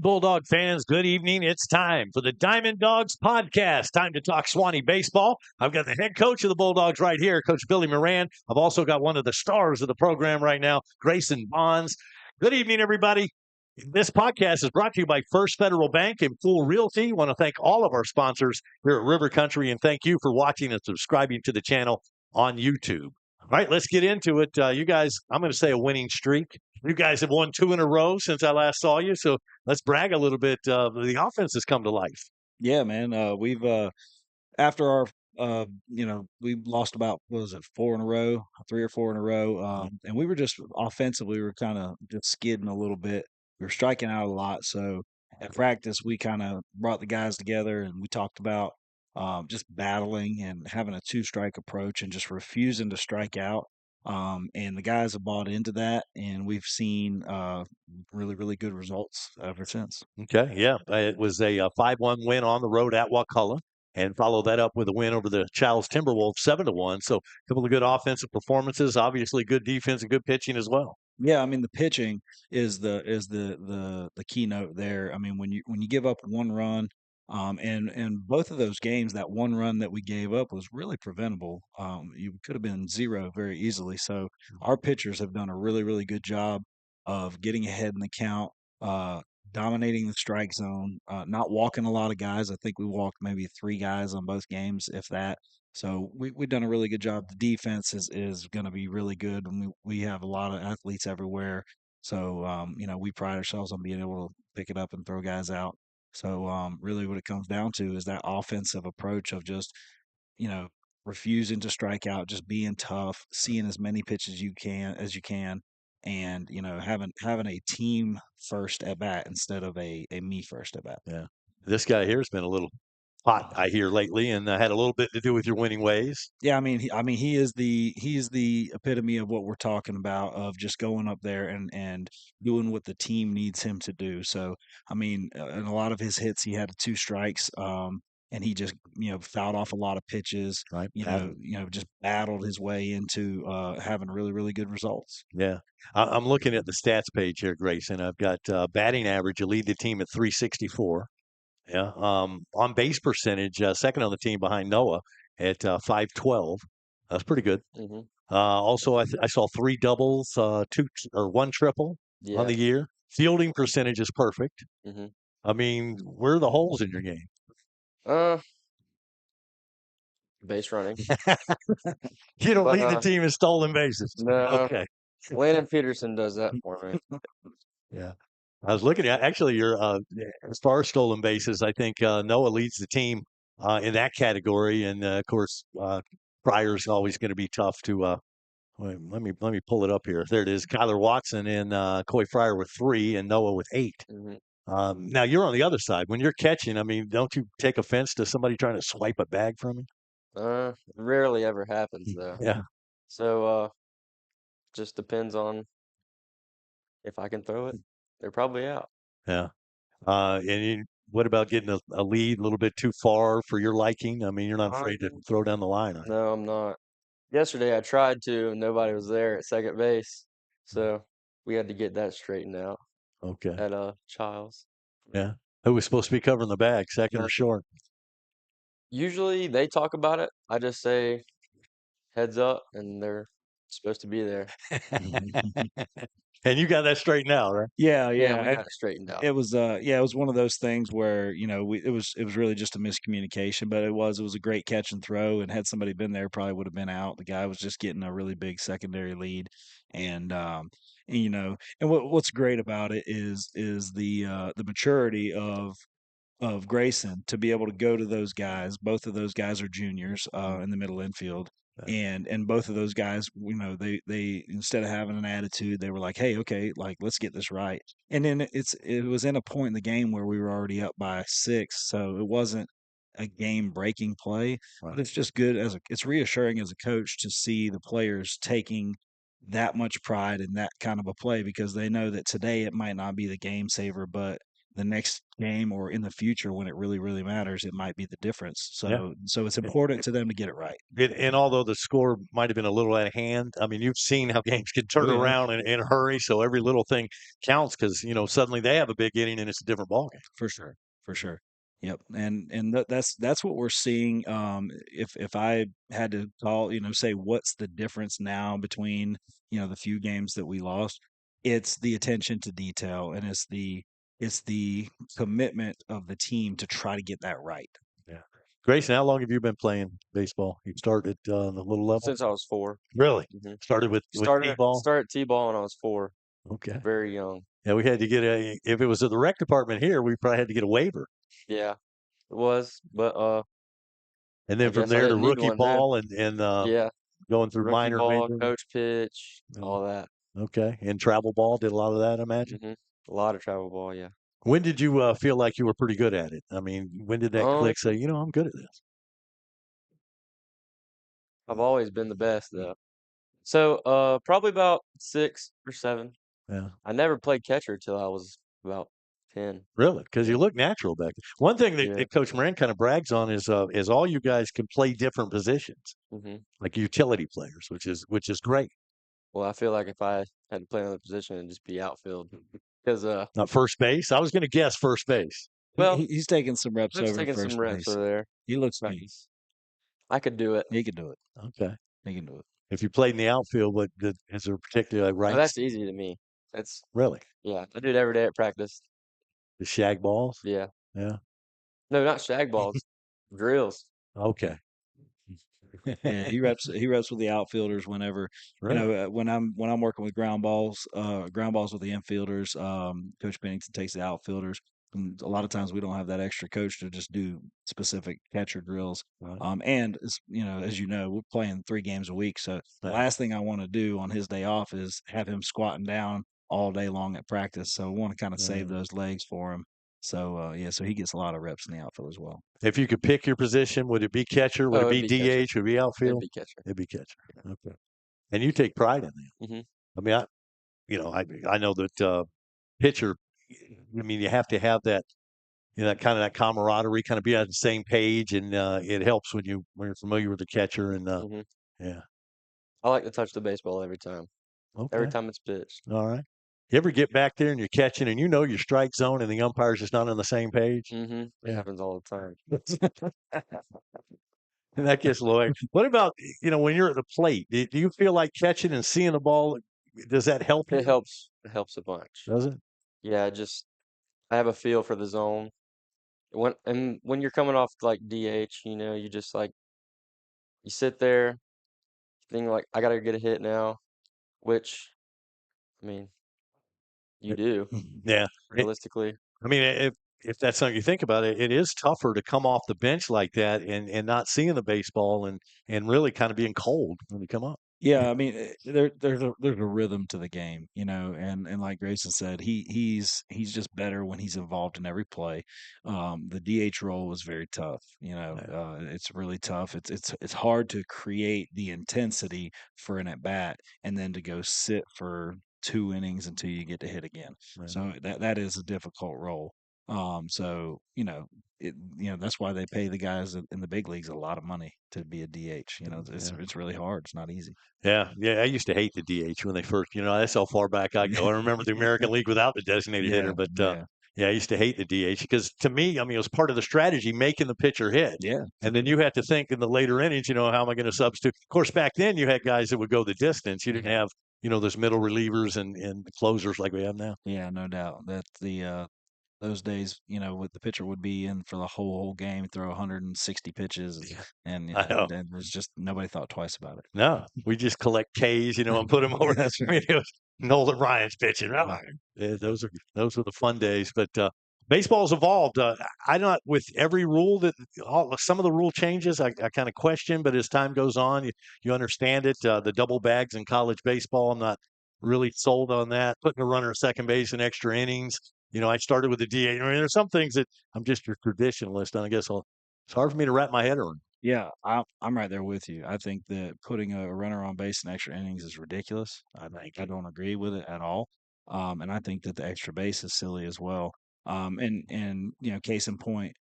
Bulldog fans, good evening. It's time for the Diamond Dogs podcast. Time to talk Suwannee Baseball. I've got the head coach of the Bulldogs right here, Coach Billy Moran. I've also got one of the stars of the program right now, Grayson Bonds. Good evening, everybody. This podcast is brought to you by First Federal Bank and Full Realty. I want to thank all of our sponsors here at River Country, and thank you for watching and subscribing to the channel on YouTube. All right, let's get into it. You guys, I'm going to say a winning streak. You guys have won 2 in a row since I last saw you, so let's brag a little bit. The offense has come to life. Yeah, man. We've after our we lost about, what was it, 4 in a row, 3 or 4 in a row, and we were just offensively, we were kind of just skidding a little bit. We were striking out a lot, so at practice we kind of brought the guys together and we talked about just battling and having a 2-strike approach and just refusing to strike out. And the guys have bought into that, and we've seen really, really good results ever since. Okay, yeah. It was a 5-1 win on the road at Wakulla, and follow that up with a win over the Charles Timberwolves 7-1. So a couple of good offensive performances, obviously good defense and good pitching as well. Yeah, I mean the pitching is the keynote there. I mean when you give up 1 run, and both of those games, that 1 run that we gave up was really preventable. You could have been 0 very easily. So our pitchers have done a really, really good job of getting ahead in the count, dominating the strike zone, not walking a lot of guys. I think we walked maybe 3 guys on both games, if that. So we've done a really good job. The defense is going to be really good, and we have a lot of athletes everywhere. So we pride ourselves on being able to pick it up and throw guys out. So really, what it comes down to is that offensive approach of just refusing to strike out, just being tough, seeing as many pitches you can, and having a team first at bat instead of a me first at bat. Yeah, this guy here has been a little hot, I hear, lately, and had a little bit to do with your winning ways. Yeah, he is the epitome of what we're talking about, of just going up there and doing what the team needs him to do. So, I mean, in a lot of his hits, he had 2 strikes, and he just fouled off a lot of pitches. Right. Just battled his way into having really, really good results. Yeah. I'm looking at the stats page here, Grayson. I've got batting average. You lead the team at 364. Yeah. On base percentage, second on the team behind Noah at 512. That's pretty good. Mm-hmm. Also, I saw 3 doubles, 1 triple on the year. Fielding percentage is perfect. Mm-hmm. I mean, where are the holes in your game? Base running. You don't lead the team in stolen bases. No. Okay. Landon Peterson does that for me. Yeah. I was looking at, actually, your as far as stolen bases, I think Noah leads the team in that category, and of course, Pryor's always going to be tough to. Let me pull it up here. There it is. Kyler Watson and Coy Fryer with 3, and Noah with 8. Mm-hmm. Now you're on the other side. When you're catching, I mean, don't you take offense to somebody trying to swipe a bag from you? Rarely ever happens though. Yeah. So just depends on if I can throw it. They're probably out. Yeah. What about getting a lead a little bit too far for your liking? I mean, you're not afraid to throw down the line. No, I'm not. Yesterday I tried to, and nobody was there at second base, so we had to get that straightened out. Okay. At Childs. Yeah. Who was supposed to be covering the bag, second or short? Usually they talk about it. I just say heads up, and they're supposed to be there. And you got that straightened out, right? Yeah. We got it straightened out. It was one of those things where it was really just a miscommunication, but it was a great catch and throw, and had somebody been there, probably would have been out. The guy was just getting a really big secondary lead, and what's great about it is the maturity of Grayson to be able to go to those guys. Both of those guys are juniors in the middle infield. And both of those guys, they instead of having an attitude, they were like, "Hey, okay, like let's get this right." And then it was in a point in the game where we were already up by 6, so it wasn't a game breaking play, but it's just good it's reassuring as a coach to see the players taking that much pride in that kind of a play, because they know that today it might not be the game saver, but the next game or in the future when it really, really matters, it might be the difference. Yeah. So it's important to them to get it right. And although the score might have been a little out of hand, I mean, you've seen how games can turn Oh, yeah. around in a hurry. So every little thing counts because, suddenly they have a big inning and it's a different ballgame. For sure, for sure. Yep, and that's what we're seeing. If I had to call, say what's the difference now between the few games that we lost, it's the attention to detail, and it's the commitment of the team to try to get that right. Yeah. Grayson, how long have you been playing baseball? You started on the little level? Since I was 4. Really? hmm Started with Started T-ball? started T-ball when I was 4, Okay. very young. Yeah, we had to get if it was at the rec department here, we probably had to get a waiver. Yeah, it was, but And I then from guess I there to didn't need rookie one then. ball and Yeah, going through rookie minor, ball, major. coach pitch, Mm, all that. okay. And travel ball, did a lot of that, I imagine. A lot of travel ball, yeah. When did you feel like you were pretty good at it? I mean, when did that Um, click say, I'm good at this? I've always been the best though. So, probably about 6 or 7. Yeah. I never played catcher till I was about 10. Really? Because Yeah. you look natural back then. One thing that, Yeah. that Coach Moran kind of brags on is all you guys can play different positions, hmm like utility players, which is great. Well, I feel like if I had to play another position, it'd just be outfield. Because, Not first base. I was going to guess first base. well, He's taking some reps I'm just over to taking some first reps base. over there. He looks mean. Practice. I could do it. He can do it. Okay. He can do it. If you played in the outfield, is there a particular Oh, right? that's easy to me. That's Really? Yeah. I do it every day at practice. The shag balls? Yeah. Yeah. No, not shag balls. Drills. Okay. Yeah, he reps with the outfielders whenever Really? when I'm working with ground balls with the infielders. Coach Pennington takes the outfielders. And a lot of times we don't have that extra coach to just do specific catcher drills. Right. And as you know, we're playing 3 games a week. So the Yeah. last thing I want to do on his day off is have him squatting down all day long at practice. So we want to kind of save those legs for him. So so he gets a lot of reps in the outfield as well. If you could pick your position, would it be catcher? Would Oh, it it'd be be catcher. DH? Would it be It'd outfield? be catcher. It'd be catcher. Okay. And you take pride in that. hmm I mean, I know that pitcher. I mean, you have to have that, that kind of that camaraderie, kind of be on the same page, and it helps when you're familiar with the catcher. And hmm yeah, I like to touch the baseball every time. Every okay, time it's pitched. all right. You ever get back there and you're catching, and your strike zone, and the umpire's just not on the same page? It Yeah, happens all the time. and that gets low. What about when you're at the plate? Do you feel like catching and seeing the ball? Does that help It you? helps. It helps a bunch. Does it? Yeah, I have a feel for the zone. When you're coming off like DH, you just like you sit there, think like I gotta get a hit now, which I mean you do Yeah. realistically. I mean, if that's something you think about it, it is tougher to come off the bench like that and not seeing the baseball and really kind of being cold when you come up. Yeah, I mean, there's a rhythm to the game, and like Grayson said, he's just better when he's involved in every play. The DH role was very tough, Yeah. it's really tough. It's hard to create the intensity for an at bat and then to go sit for 2 innings until you get to hit again. Right. So that is a difficult role. So that's why they pay the guys in the big leagues a lot of money to be a DH. It's Yeah. it's really hard. It's not easy. Yeah. I used to hate the DH when they first. That's how far back I go. I remember the American League without the designated hitter, Yeah, but yeah, yeah, I used to hate the DH because to me, I mean, it was part of the strategy making the pitcher hit. yeah. And then you had to think in the later innings, how am I going to substitute? Of course, back then you had guys that would go the distance. You didn't have, those middle relievers and closers like we have now. Yeah, no doubt. That's those days, what the pitcher would be in for the whole game, throw 160 pitches, Yeah, and I know. and there's just nobody thought twice about it. No, we just collect K's, and put them over. That's I mean, it was Nolan Ryan's pitching. Oh, yeah, those were the fun days. But baseball's evolved. I not with every rule some of the rule changes I kind of question, but as time goes on, you understand it. The double bags in college baseball, I'm not really sold on that. Putting a runner at second base in extra innings. I started with the DA. I mean, there's some things that I'm just a traditionalist, and I guess it's hard for me to wrap my head around. Yeah, I'm right there with you. I think that putting a runner on base in extra innings is ridiculous. I don't agree with it at all. And I think that the extra base is silly as well. And case in point,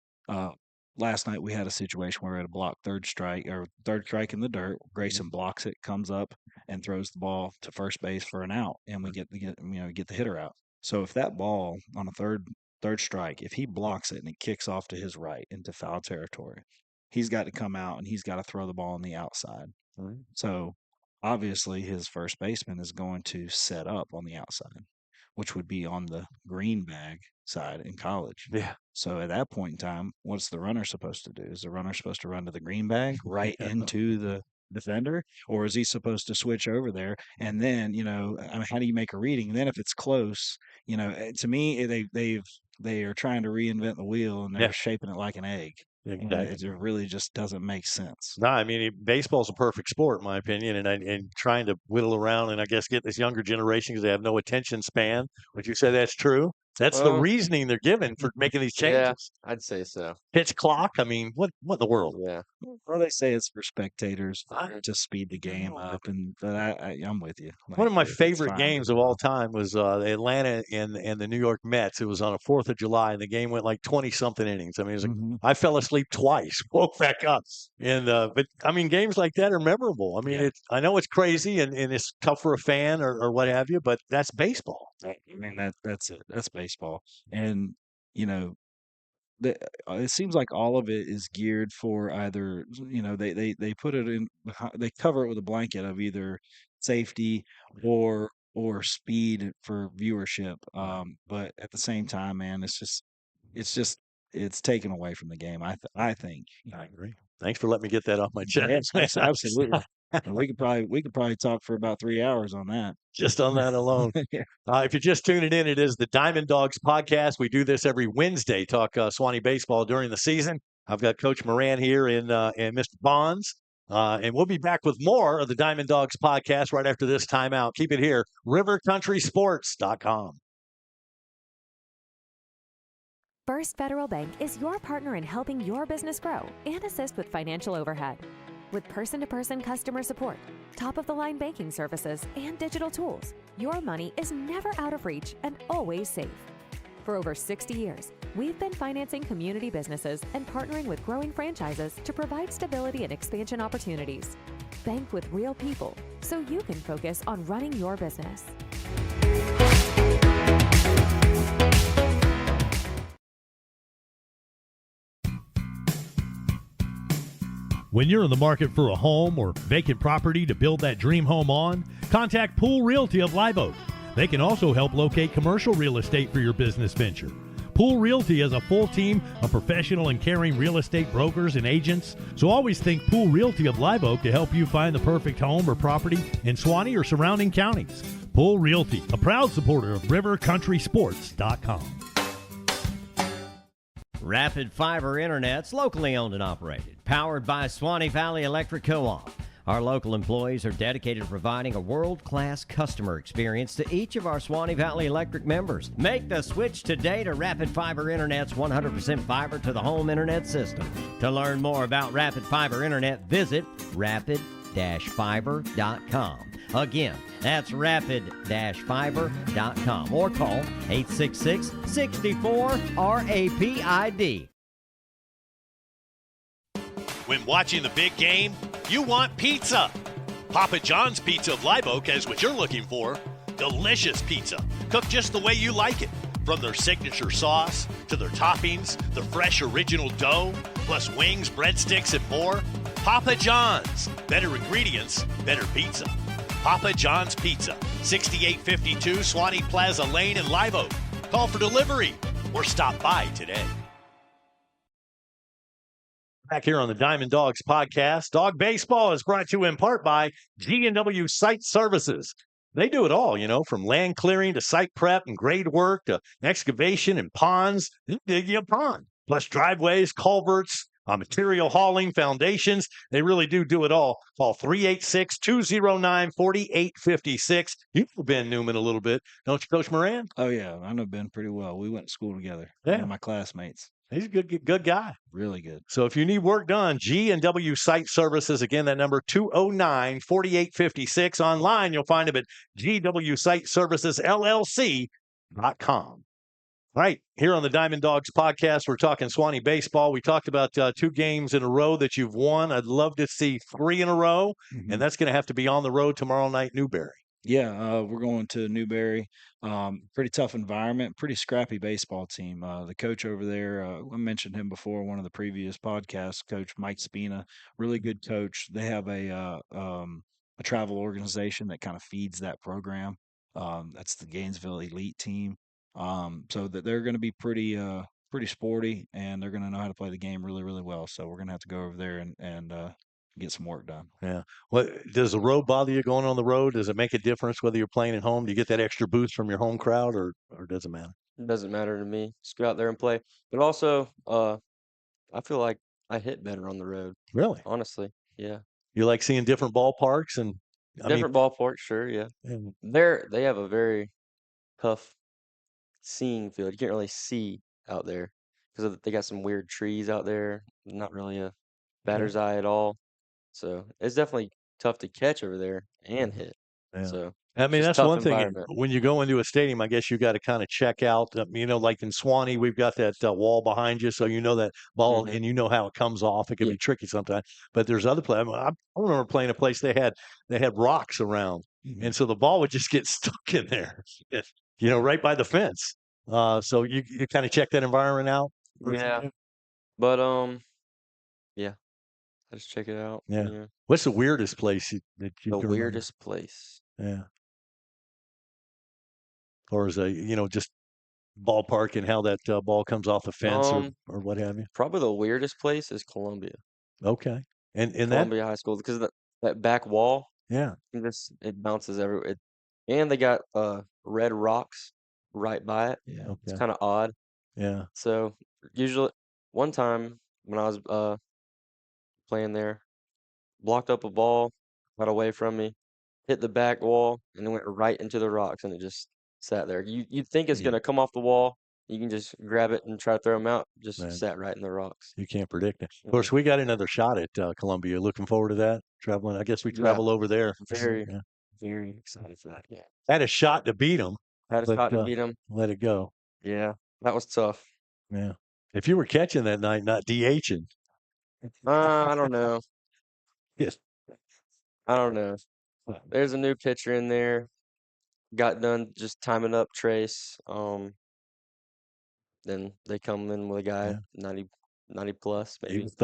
last night we had a situation where we had a block third strike in the dirt. Grayson blocks it, comes up and throws the ball to first base for an out, and we get the hitter out. So if that ball on a third strike, if he blocks it and it kicks off to his right into foul territory, he's got to come out and he's got to throw the ball on the outside. Right. So obviously his first baseman is going to set up on the outside, which would be on the green bag side in college. Yeah. So at that point in time, what's the runner supposed to do? Is the runner supposed to run to the green bag right into the defender, or is he supposed to switch over there? And then, how do you make a reading? And then if it's close, to me, they are trying to reinvent the wheel and they're shaping it like an egg. Exactly. It really just doesn't make sense. No, I mean, baseball's a perfect sport, in my opinion, and trying to whittle around and I guess get this younger generation because they have no attention span. Would you say that's true? That's the Well, reasoning they're given for making these yeah, changes. I'd say so. Pitch clock. I mean, what in the world? Yeah. Well, they say it's for spectators I- to speed the game know, up, but I'm with you. One of my It's favorite fine. games of all time was the Atlanta and the New York Mets. It was on a 4th of July, and the game went like 20-something innings. I mean, it was like, Mhm. I fell asleep twice, woke back up. But I mean, games like that are memorable. I mean, I know it's crazy and it's tough for a fan or what have you, but that's baseball. I mean that's it. That's baseball, and you know it seems like all of it is geared for either they put it in they cover it with a blanket of either safety or speed for viewership. But at the same time, man, it's it's taken away from the game. I think. I agree. Thanks for letting me get that off my Yes, chest. absolutely. And we could probably talk for about 3 hours on that. Just on that alone. Yeah. If you're just tuning in, it is the Diamond Dogs podcast. We do this every Wednesday, talk Suwannee baseball during the season. I've got Coach Moran here and Mr. Bonds. And we'll be back with more of the Diamond Dogs podcast right after this timeout. Keep it here, rivercountrysports.com. First Federal Bank is your partner in helping your business grow and assist with financial overhead. With person-to-person customer support, top-of-the-line banking services, and digital tools, your money is never out of reach and always safe. For over 60 years, we've been financing community businesses and partnering with growing franchises to provide stability and expansion opportunities. Bank with real people so you can focus on running your business. When you're in the market for a home or vacant property to build that dream home on, contact Pool Realty of Live Oak. They can also help locate commercial real estate for your business venture. Pool Realty has a full team of professional and caring real estate brokers and agents, so always think Pool Realty of Live Oak to help you find the perfect home or property in Suwannee or surrounding counties. Pool Realty, a proud supporter of rivercountrysports.com. Rapid Fiber Internet's locally owned and operated, powered by Suwannee Valley Electric Co-op. Our local employees are dedicated to providing a world-class customer experience to each of our Suwannee Valley Electric members. Make the switch today to Rapid Fiber Internet's 100% fiber to the home internet system. To learn more about Rapid Fiber Internet, visit rapid-fiber.com. Again, that's rapid-fiber.com or call 866-64-RAPID. When watching the big game, you want pizza. Papa John's Pizza of Live Oak has what you're looking for. Delicious pizza, cooked just the way you like it. From their signature sauce to their toppings, their fresh original dough, plus wings, breadsticks, and more. Papa John's. Better ingredients, better pizza. Papa John's Pizza, 6852 Suwannee Plaza Lane in Live Oak. Call for delivery or stop by today. Back here on the Diamond Dogs podcast, Dog Baseball is brought to you in part by G&W Site Services. They do it all, from land clearing to site prep and grade work to excavation and ponds. They'll dig you a pond. Plus driveways, culverts, material hauling, foundations. They really do it all. Call 386-209-4856. You've been Newman a little bit, don't you, Coach Moran? Oh yeah, I know Ben pretty well. We went to school together. Yeah. One of my classmates. He's a good guy. Really good. So if you need work done, G&W Site Services, again, that number 209-4856. Online, you'll find them at gwsiteservicesllc.com. All right, here on the Diamond Dogs podcast, we're talking Suwannee baseball. We talked about 2 games in a row that you've won. I'd love to see 3 in a row, and that's going to have to be on the road tomorrow night, Newberry. Yeah, we're going to Newberry. Pretty tough environment, pretty scrappy baseball team. The coach over there, I mentioned him before, one of the previous podcasts, Coach Mike Spina, really good coach. They have a travel organization that kind of feeds that program. That's the Gainesville Elite team. So that they're going to be pretty sporty, and they're going to know how to play the game really, really well. So we're going to have to go over there and get some work done. Yeah. What does the road bother you going on the road? Does it make a difference whether you're playing at home? Do you get that extra boost from your home crowd, or does it matter? It doesn't matter to me. Just go out there and play. But also, I feel like I hit better on the road, Really? honestly. Yeah. You like seeing different ballparks, and I mean, Different ballpark, sure, yeah. and They have a very tough seeing field. You can't really see out there because they got some weird trees out there. Not really a batter's eye at all. So it's definitely tough to catch over there and hit. yeah. So I mean, just that's tough one thing. environment. When you go into a stadium, I guess you got to kind of check out. Like in Suwannee, we've got that wall behind you, so you know that ball, Mhm. and you know how it comes off. It can Yeah. be tricky sometimes. But there's other places. I remember playing a place they had rocks around, and so the ball would just get stuck in there, right by the fence. So you kind of check that environment out. Yeah. But yeah, I just check it out. Yeah. Yeah. What's the weirdest place that you The can remember? weirdest place. Yeah. Or is just ballpark and how that ball comes off the fence or what have you? Probably the weirdest place is Columbia. Okay. And that, Columbia High School because that back wall, yeah. it bounces everywhere. And they got red rocks right by it. Yeah. It's Okay. kind of odd. Yeah. So usually, one time when I was playing there, blocked up a ball, got away from me, hit the back wall, and it went right into the rocks, and it just sat there. You'd think it's Yeah. gonna come off the wall. You can just grab it and try to throw them out. Just Man, sat right in the rocks. you can't predict it. Of course, we got another shot at Columbia. Looking forward to that. Traveling. I guess we Yeah, travel over there. very, Yeah. very excited for that. Yeah, Had a shot to beat them, had a but shot to beat them. let it go. Yeah, that was tough. Yeah. If you were catching that night, not DHing. I don't know. Yes. I don't know. There's a new pitcher in there. Got done just timing up Trace. Then they come in with a guy Yeah. 90 plus He maybe. was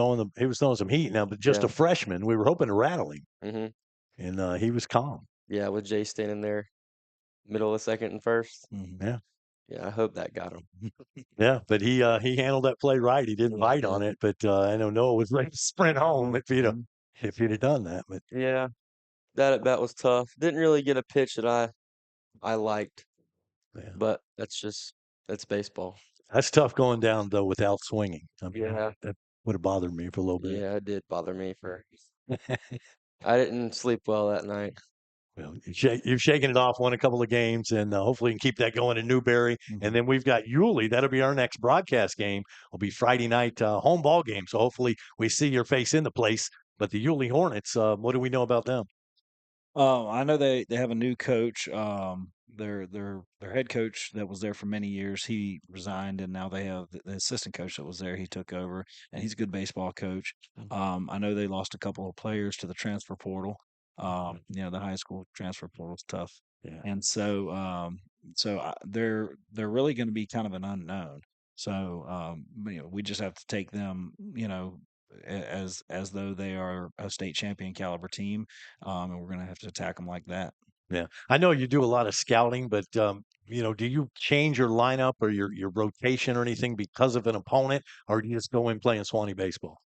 throwing some heat now, but just Yeah. a freshman. We were hoping to rattle him, hmm and he was calm. Yeah, with Jay standing there, middle of second and first. Yeah. Yeah, I hope that got him. Yeah, but he handled that play right. He didn't bite on it, but I know Noah was ready to sprint home if he'd have done that. But Yeah, that at bat was tough. Didn't really get a pitch that I liked, yeah, but that's baseball. that's tough going down though without swinging. I mean, Yeah. that would have bothered me for a little bit. Yeah, it did bother me for. I didn't sleep well that night. Well, you've shaken it off, won a couple of games, and hopefully you can keep that going in Newberry. And then we've got Yulee. That'll be our next broadcast game. Will be Friday night home ball game. So hopefully we see your face in the place. But the Yulee Hornets, what do we know about them? I know they have a new coach. Their head coach that was there for many years, he resigned, and now they have the assistant coach that was there. He took over, and he's a good baseball coach. I know they lost a couple of players to the transfer portal. The high school transfer portal is tough, Yeah. and they're really going to be kind of an unknown. So we just have to take them, as though they are a state champion caliber team, and we're going to have to attack them like that. Yeah, I know you do a lot of scouting, but do you change your lineup or your rotation or anything because of an opponent, or do you just go in playing Suwannee baseball?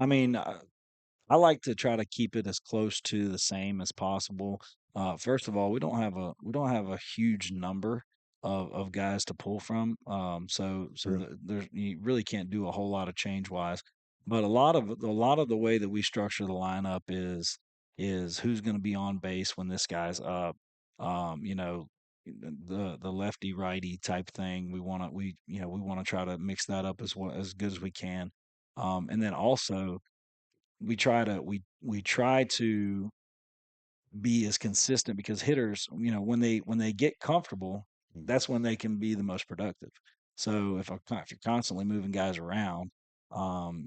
I mean, I like to try to keep it as close to the same as possible. First of all, we don't have a huge number of guys to pull from. Sure. You really can't do a whole lot of change wise. But a lot of the way that we structure the lineup is who's going to be on base when this guy's up. The lefty righty type thing. We want to try to mix that up as good as we can. And then also we try to be as consistent because hitters, when they get comfortable, that's when they can be the most productive. So if you're constantly moving guys around, for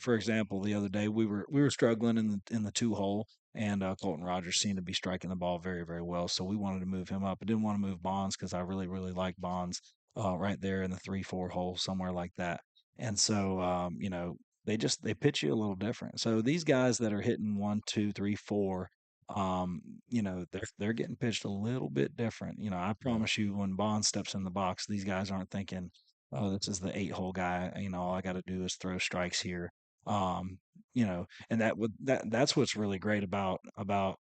example, the other day we were struggling in the 2-hole, and Colton Rogers seemed to be striking the ball very, very well. So we wanted to move him up. I didn't want to move Bonds because I really, really like Bonds right there in the 3-4 hole, somewhere like that. And so, they pitch you a little different. So these guys that are hitting 1, 2, 3, 4, they're getting pitched a little bit different. I promise you, when Bond steps in the box, these guys aren't thinking, "Oh, this is the 8-hole guy. All I got to do is throw strikes here." And that's what's really great about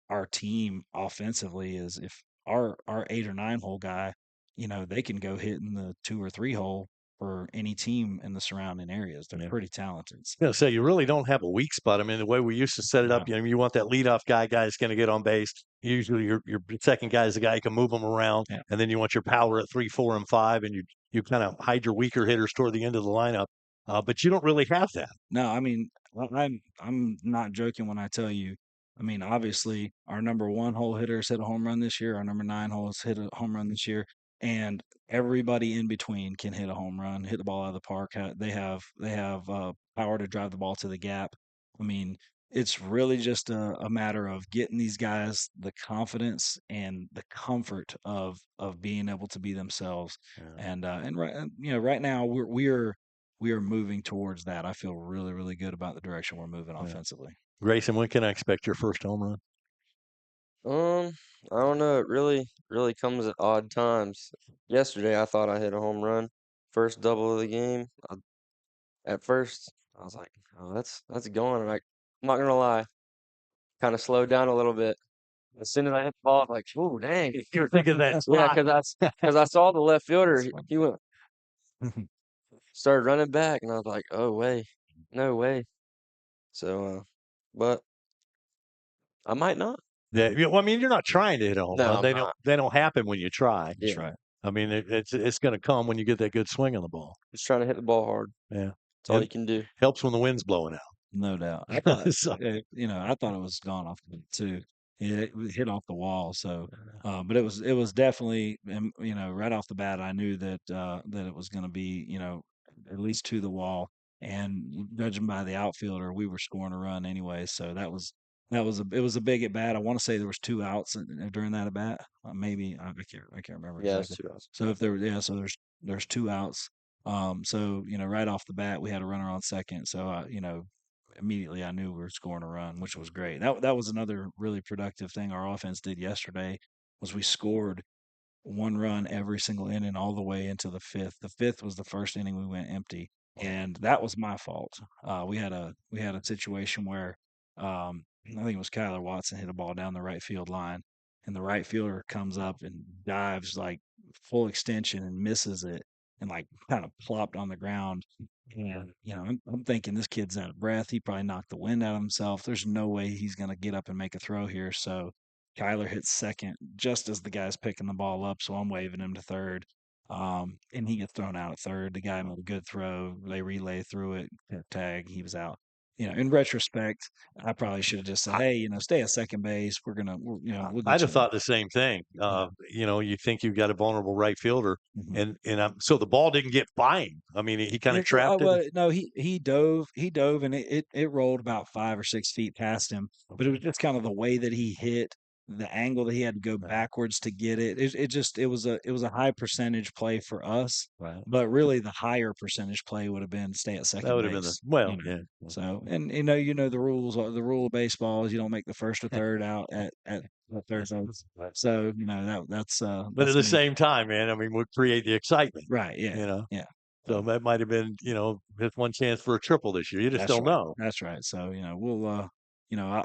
our team offensively is if our 8 or 9-hole guy, they can go hit in the 2 or 3-hole for any team in the surrounding areas. They're pretty talented. So you really don't have a weak spot. I mean, the way we used to set it up, you want that leadoff guy that's going to get on base. Usually your second guy is the guy who can move them around. Yeah. And then you want your power at 3, 4, and 5, and you kind of hide your weaker hitters toward the end of the lineup. But you don't really have that. No, I mean, I'm not joking when I tell you. I mean, obviously, our number 1 hole hitters hit a home run this year. Our number 9 holes hit a home run this year, and everybody in between can hit a home run, hit the ball out of the park. They have power to drive the ball to the gap. I mean, it's really just a matter of getting these guys the confidence and the comfort of being able to be themselves. Yeah. And right now we are moving towards that. I feel really, really good about the direction we're moving offensively. Grayson, when can I expect your first home run? I don't know. It really comes at odd times. Yesterday, I thought I hit a home run, first double of the game. At first, I was like, "Oh, that's going." And I'm not gonna lie, kind of slowed down a little bit. As soon as I hit the ball, I'm like, "Ooh, dang!" You were thinking that. Yeah, because I saw the left fielder. He went started running back, and I was like, "Oh, no way." So, but I might not. Yeah, well, I mean, you're not trying to hit a home No, run. I'm They not. don't happen when you try. Yeah. That's right. I mean, it's going to come when you get that good swing on the ball. Just trying to hit the ball hard. Yeah, That's all It you can do. helps when the wind's blowing out. No doubt. I thought, So- I thought it was gone off the too. It hit off the wall. So, but it was definitely, right off the bat, I knew that it was going to be, at least to the wall. And judging by the outfielder, we were scoring a run anyway. So it was a big at bat. I want to say there was 2 outs during that at bat. Maybe I can't remember Yeah, it's exactly. 2 outs. So if so there's 2 outs. So right off the bat, we had a runner on second. So immediately I knew we were scoring a run, which was great. That was another really productive thing our offense did yesterday was we scored 1 run every single inning all the way into the 5th. The 5th was the first inning we went empty, and that was my fault. We had a situation where I think it was Kyler Watson hit a ball down the right field line, and the right fielder comes up and dives like full extension and misses it and like kind of plopped on the ground. And I'm thinking this kid's out of breath. He probably knocked the wind out of himself. There's no way he's going to get up and make a throw here. So Kyler hits second just as the guy's picking the ball up. So I'm waving him to third. And he gets thrown out at third. The guy made a good throw. They relay through it, tag. He was out. In retrospect, I probably should have just said, "Hey, stay at second base. We'll get I'd have you." thought the same thing. You think you've got a vulnerable right fielder, Mhm. and so the ball didn't get by him. I mean, he kind of trapped it. Well, no, he dove, and it rolled about 5 or 6 feet past him. But it was just kind of the way that he hit, the angle that he had to go backwards to get it. It was a high percentage play for us. Right. But really, the higher percentage play would have been stay at second That would have been base. yeah. So, and the rules. The rule of baseball is you don't make the first or third out at third base. So that's. But at the same time, man, I mean, we create the excitement, right? Yeah, yeah. So that might have been, just one chance for a triple this year. You just don't know. That's right. So we'll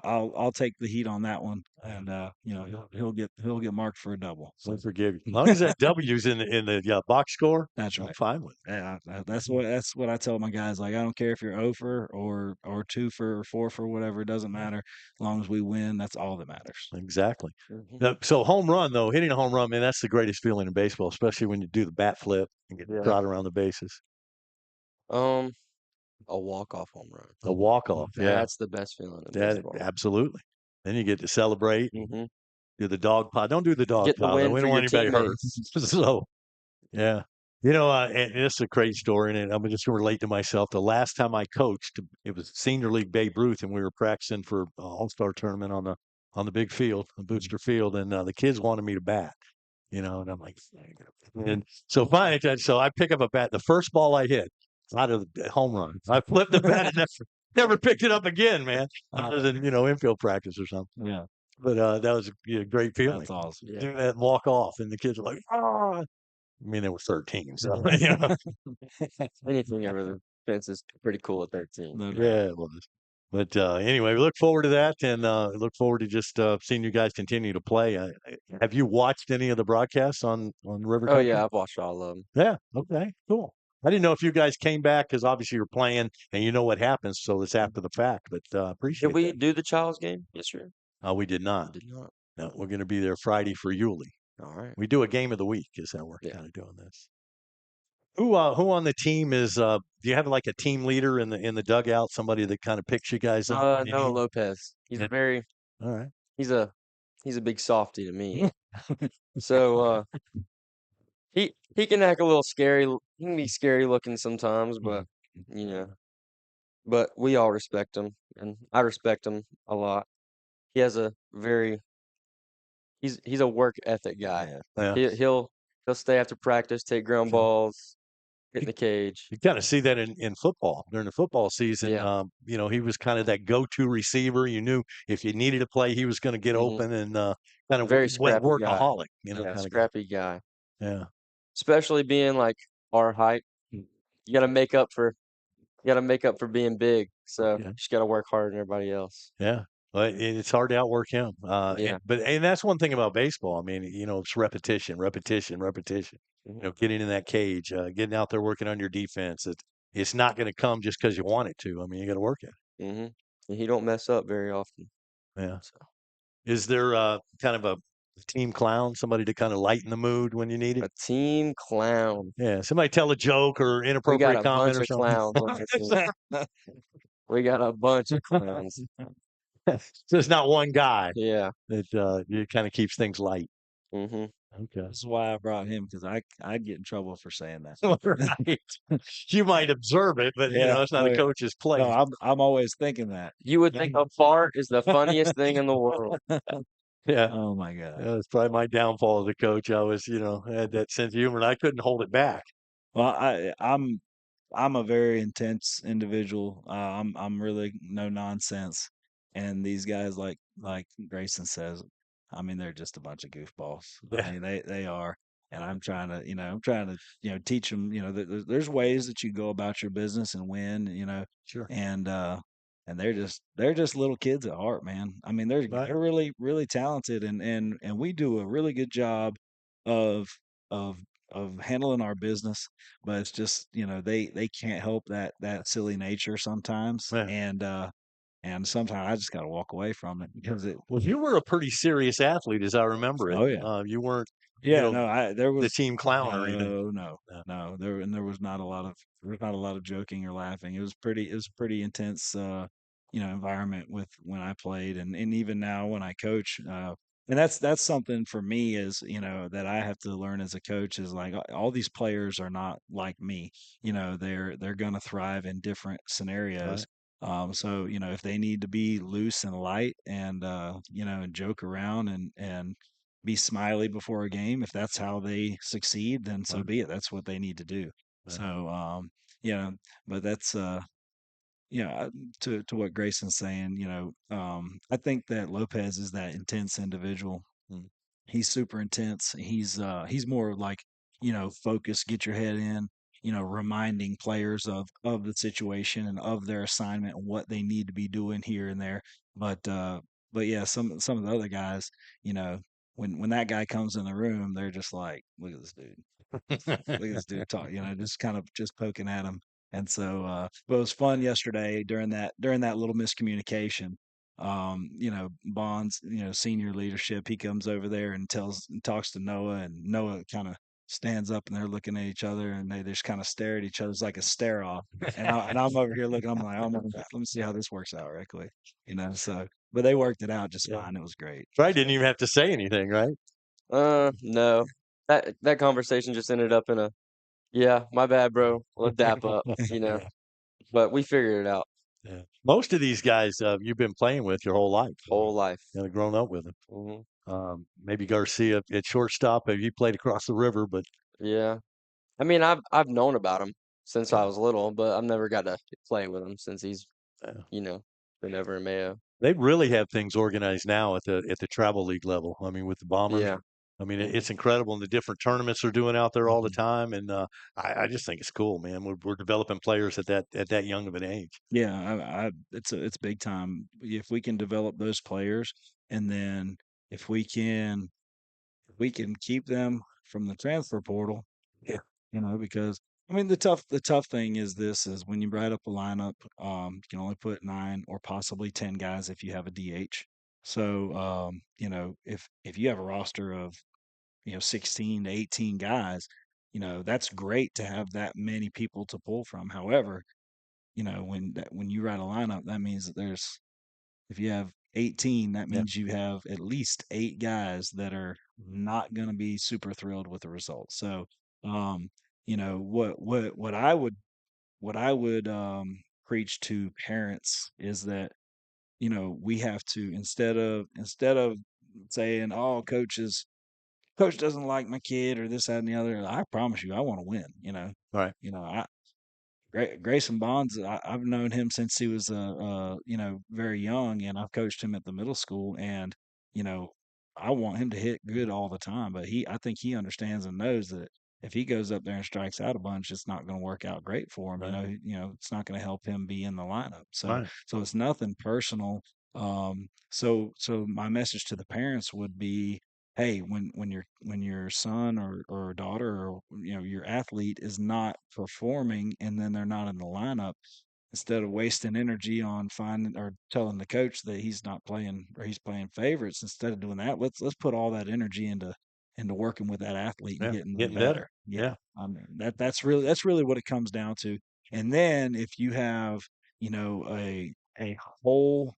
I'll take the heat on that one, and he'll get marked for a double. So forgive you. As long as that W's in the box score, That's I'm right. fine with it. Yeah, that's what I tell my guys. Like, I don't care if you're 0 for or 2 for or 4 for, whatever. It doesn't matter. As long as we win, that's all that matters. Exactly. Mhm. So home run, though, hitting a home run, man, that's the greatest feeling in baseball, especially when you do the bat flip and get Yeah. trot around the bases. A walk-off home run. A walk-off, yeah. That's the best feeling in That baseball. absolutely. Then you get to celebrate. Mhm. Do the dog pile. Don't do the dog Get the pile. win We for don't want your anybody hurt. teammates. So, yeah. And this is a great story, and I'm just going to relate to myself. The last time I coached, it was Senior League Babe Ruth, and we were practicing for All-Star tournament on the big field, the Booster Field, and the kids wanted me to bat. And I'm like, and so finally, so I pick up a bat. The first ball I hit, out of the home run. I flipped the bat and never picked it up again, man. Other than infield practice or something. Yeah, But that was a great feeling. that's awesome. Yeah. Do that and walk off, and the kids were like, "Oh!" I mean, they were 13, so Anything over the fence is pretty cool at 13. No doubt. yeah, it was. But anyway, we look forward to that, and look forward to just seeing you guys continue to play. Have you watched any of the broadcasts on River Oh Country? yeah, I've watched all of them. Yeah. Okay. Cool. I didn't know if you guys came back because obviously you're playing and you know what happens, so it's after the fact. But appreciate Did we that. do the Child's game yesterday? We did not. Did not. No, we're going to be there Friday for Yulee. All right. We do a game of the week, is how we're Yeah. kind of doing this. Who on the team is? Do you have like a team leader in the dugout? Somebody that kind of picks you guys up? Noah Lopez. He's Yeah. a very All right. he's a big softy to me. So he can act a little scary. He can be scary looking sometimes, but but we all respect him, and I respect him a lot. He has a very he's a work ethic guy. Yeah. He'll stay after practice, take ground Sure. balls, hit in the cage. You kind of see that in football during the football season. Yeah. He was kind of that go-to receiver. You knew if you needed to play, he was going to get open and kind of Very scrappy workaholic. Yeah, kind of guy. scrappy guy. Yeah. Especially being like our height. You gotta make up for being big. So Yeah. you just gotta work harder than everybody else. Yeah. Well, it's hard to outwork him. Yeah. And that's one thing about baseball. I mean, it's repetition. Mhm. Getting in that cage, getting out there working on your defense. It's not going to come just because you want it to. I mean, you got to work at it. And he don't mess up very often. Yeah. So Is there kind of a team clown, somebody to kind of lighten the mood when you need it? a team clown. Yeah. Somebody tell a joke or We got inappropriate a comment bunch or of something. clowns on our team. We got a bunch of clowns. So there's not one guy Yeah. that kind of keeps things light. hmm Okay. This is why I brought him, because I'd get in trouble for saying that. Right. You might observe it, but Yeah. it's not Oh, a yeah. coach's place. No, I'm always thinking that. You would think a fart is the funniest thing in the world. Yeah. Oh my God. That's probably my downfall as a coach. I was, had that sense of humor and I couldn't hold it back. Well, I'm a very intense individual. I'm really no nonsense, and these guys, like Grayson says, I mean, they're just a bunch of goofballs. Yeah. I mean, they are, and I'm trying to teach them. There's ways that you go about your business and win. Sure. And they're just little kids at heart, man. I mean, they're Right. they're really really talented, and we do a really good job of of handling our business, but it's just they can't help that silly nature sometimes, Yeah. and sometimes I just got to walk away from it because it. Well, you were a pretty serious athlete, as I remember it. Oh yeah, You weren't yeah. know, No, there was the team clown or anything. no. There was not a lot of joking or laughing. It was pretty intense, environment with when I played, and even now when I coach. And that's something for me is that I have to learn as a coach is like all these players are not like me. They're going to thrive in different scenarios. So if they need to be loose and light and and joke around and be smiley before a game, if that's how they succeed, then so Right. be it. That's what they need to do. Right. So but that's to what Grayson's saying, I think that Lopez is that intense individual. Mm. He's super intense. He's more like, focus, get your head in, reminding players of the situation and of their assignment and what they need to be doing here and there. But yeah, some of the other guys, when that guy comes in the room, they're just like, look at this dude. Look at this dude talk, just kind of just poking at him. And so, but it was fun yesterday during that little miscommunication. Bonds, senior leadership, he comes over there and talks to Noah, and Noah kind of stands up and they're looking at each other and they just kind of stare at each other. It's like a stare off. And I'm over here looking, I'm like, oh my God, let me see how this works out right quick. So, but they worked it out just fine. It was great. Right. Didn't even have to say anything, right? No. That conversation just ended up in a Yeah, my bad, bro. We'll dap up, but we figured it out Yeah. Most of these guys you've been playing with your whole life. whole life. Grown up with them. Hmm. Maybe Garcia at shortstop. He played across the river, but Yeah. I mean, I've known about him since I yeah, was little, but I've never got to play with him since he's, yeah. been over in Mayo. They really have things organized now at the travel league level. I mean, with the Bombers. Yeah. I mean, Mhm. it's incredible, and the different tournaments they're doing out there all the Mhm. time. And I just think it's cool, man. We're developing players at that young of an age. Yeah, it's big time. If we can develop those players, and then if we can keep them from the transfer portal, Yeah. because I mean the tough thing is this is when you write up a lineup, you can only put 9 or possibly 10 guys if you have a DH. So if you have a roster of 16 to 18 guys, that's great to have that many people to pull from. However, when you write a lineup, that means that if you have 18, that Yeah. means you have at least 8 guys that are not going to be super thrilled with the result. So, what I would preach to parents is that we have to instead of saying, "Oh, coach doesn't like my kid," or this, that, and the other. I promise you, I want to win. All right. I Grayson Bonds, I've known him since he was very young, and I've coached him at the middle school, and you know I want him to hit good all the time, but I think he understands and knows that if he goes up there and strikes out a bunch, it's not going to work out great for him. Right. It's not going to help him be in the lineup. So Right. so it's nothing personal. So my message to the parents would be, hey, when your son or daughter or your athlete is not performing and then they're not in the lineup, instead of wasting energy on finding or telling the coach that he's not playing or he's playing favorites, instead of doing that, let's put all that energy into working with that athlete and Yeah. getting them Getting better. better. Yeah, Yeah. I mean that's really what it comes down to. And then if you have a whole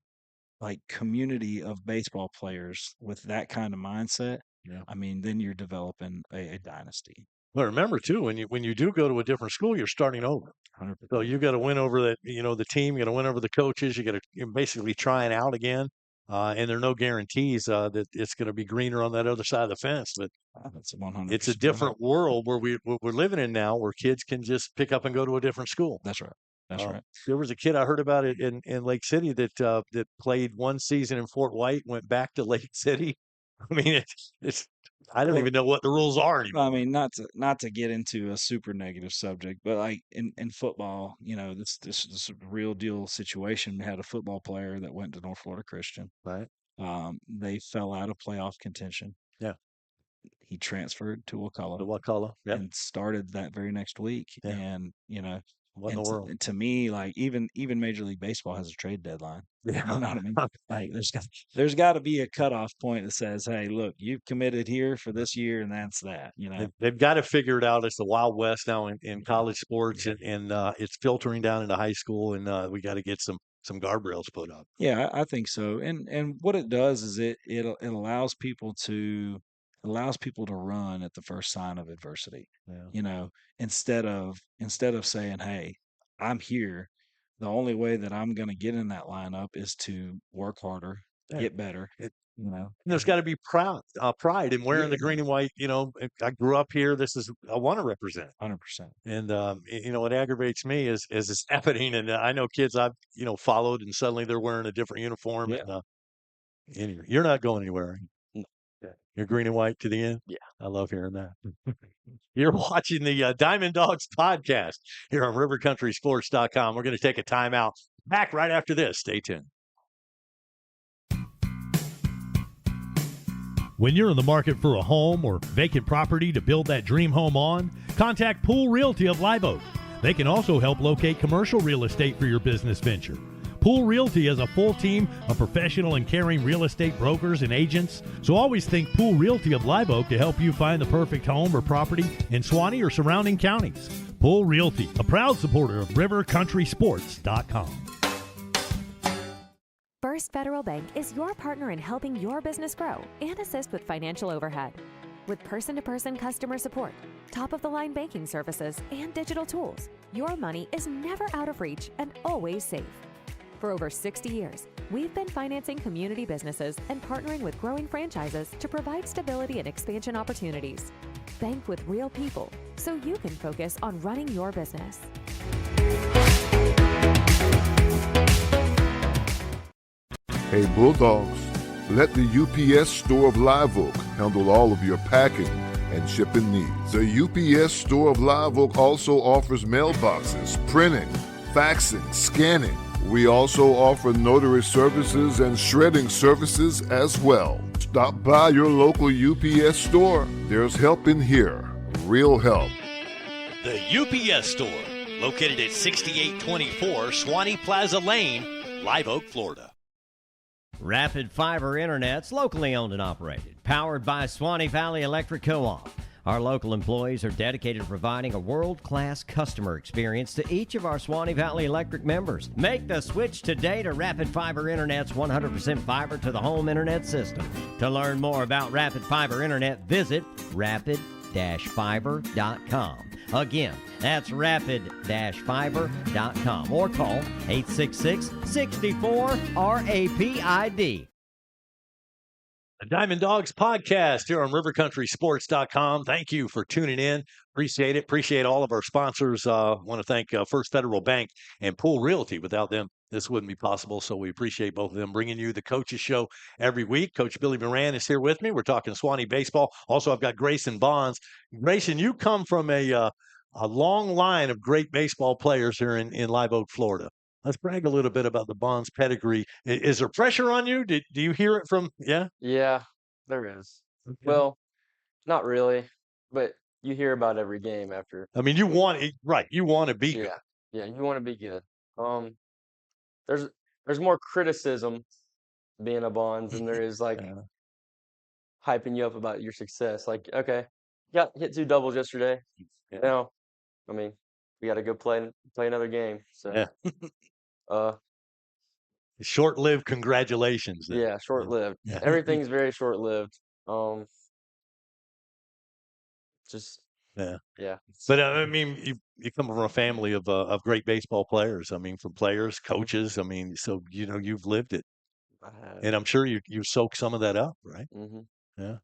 like community of baseball players with that kind of mindset, Yeah. I mean, then you're developing a dynasty. But remember too, when you do go to a different school, you're starting over. So 100%. you got to win over the team. You got to win over the coaches. You're basically trying out again. And there are no guarantees that it's going to be greener on that other side of the fence. But That's it's a 100% right. different world where we're living in now, where kids can just pick up and go to a different school. That's right. That's right. There was a kid I heard about it in Lake City that played one season in Fort White, went back to Lake City. I mean, it's I don't Well, even know what the rules are anymore. I mean, not to get into a super negative subject, but like in football, this real deal situation. We had a football player that went to North Florida Christian. Right? They fell out of playoff contention. Yeah. He transferred to The Wakulla what color? Yeah. and started that very next week. Yeah. And What in the and world? to me, like even Major League Baseball has a trade deadline. You Yeah. know what I mean? Like there's got to be a cutoff point that says, hey, look, you've committed here for this year, and that's that. They've got to figure it out. It's the Wild West now in college sports, and it's filtering down into high school, and we got to get some guardrails put up. Yeah, I think so. And what it does is it allows people to run at the first sign of adversity. Yeah. Instead of saying, "Hey, I'm here. The only way that I'm going to get in that lineup is to work harder, Yeah. get better." It- You know, There's got to be pride in wearing the green and white. I grew up here. This is I want to represent. 100%. And what aggravates me is it's happening, and I know kids I've followed, and suddenly they're wearing a different uniform, Yeah. and you're not going anywhere. No. You're green and white to the end. Yeah. I love hearing that. You're watching the Diamond Dogs podcast here on RiverCountrySports.com. We're going to take a timeout. Back right after this. Stay tuned. When you're in the market for a home or vacant property to build that dream home on, contact Pool Realty of Live Oak. They can also help locate commercial real estate for your business venture. Pool Realty has a full team of professional and caring real estate brokers and agents, so always think Pool Realty of Live Oak to help you find the perfect home or property in Suwannee or surrounding counties. Pool Realty, a proud supporter of RiverCountrySports.com. First Federal Bank is your partner in helping your business grow and assist with financial overhead. With person-to-person customer support, top-of-the-line banking services, and digital tools, your money is never out of reach and always safe. For over 60 years, we've been financing community businesses and partnering with growing franchises to provide stability and expansion opportunities. Bank with real people so you can focus on running your business. Hey Bulldogs, let the UPS Store of Live Oak handle all of your packing and shipping needs. The UPS Store of Live Oak also offers mailboxes, printing, faxing, scanning. We also offer notary services and shredding services as well. Stop by your local UPS store. There's help in here. Real help. The UPS Store, located at 6824 Suwannee Plaza Lane, Live Oak, Florida. Rapid Fiber Internet's locally owned and operated, powered by Suwannee Valley Electric Co-op. Our local employees are dedicated to providing a world-class customer experience to each of our Suwannee Valley Electric members. Make the switch today to Rapid Fiber Internet's 100% fiber to the home internet system. To learn more about Rapid Fiber Internet, visit rapid-fiber.com. Again, that's rapid-fiber.com or call 866-64-RAPID. The Diamond Dogs podcast here on rivercountrysports.com. Thank you for tuning in. Appreciate it. Appreciate all of our sponsors. Want to thank First Federal Bank and Pool Realty. Without them, this wouldn't be possible. So we appreciate both of them bringing you the Coaches Show every week. Coach Billy Moran is here with me. We're talking Suwannee Baseball. Also, I've got Grayson Bonds. Grayson, you come from a long line of great baseball players here in Live Oak, Florida. Let's brag a little bit about the Bonds pedigree. Is there pressure on you? Do you hear it from, yeah? Yeah, there is. Okay. Well, not really, but you hear about every game after. I mean, you want it, right. You want to be good. Yeah, you want to be good. There's more criticism being a Bonds than there is like Yeah. hyping you up about your success. Like, okay, you got hit 2 doubles yesterday. Yeah. Now, I mean, we got to go play another game. So, Yeah. Short-lived congratulations. Then. yeah, short-lived. Yeah. Everything's very short-lived. Just Yeah. yeah. But I mean, you come from a family of great baseball players. I mean, from players, coaches. I mean, so you've lived it, I have. and I'm sure you soak some of that up, right? Mm-hmm. Yeah.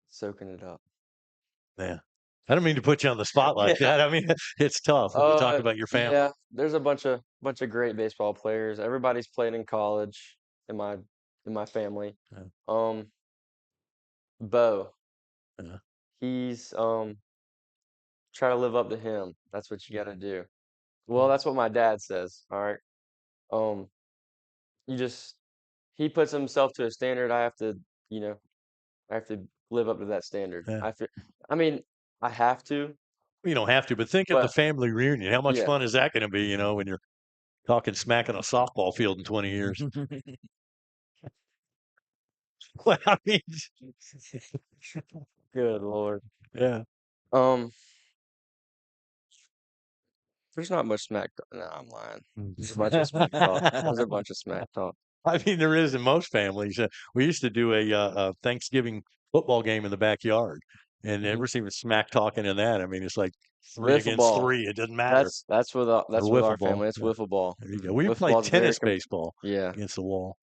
Soaking it up. Yeah. I don't mean to put you on the spot like that. I mean, it's tough when you talk about your family. Yeah, there's a bunch of great baseball players. Everybody's played in college in my family. Yeah. Bo, Yeah. he's try to live up to him. That's what you got to do. Well, that's what my dad says. All right. He puts himself to a standard. I have to live up to that standard. Yeah. I mean, I have to. You don't have to, but think of the But family reunion. How much yeah. fun is that going to be? When you're talking smack on a softball field in 20 years. Well, I mean, Good Lord. yeah. There's not much smack talk. No, I'm lying. There's a bunch of smack talk. There's a bunch of smack talk. I mean, there is in most families. We used to do a Thanksgiving football game in the backyard, and Mhm. ever see smack talking in that. I mean, it's like 3 Wiffle against ball. 3. It doesn't matter. That's with our wiffle ball. family. It's Yeah. wiffle ball. There you go. We Wiffle played ball's very tennis baseball Yeah. against the wall.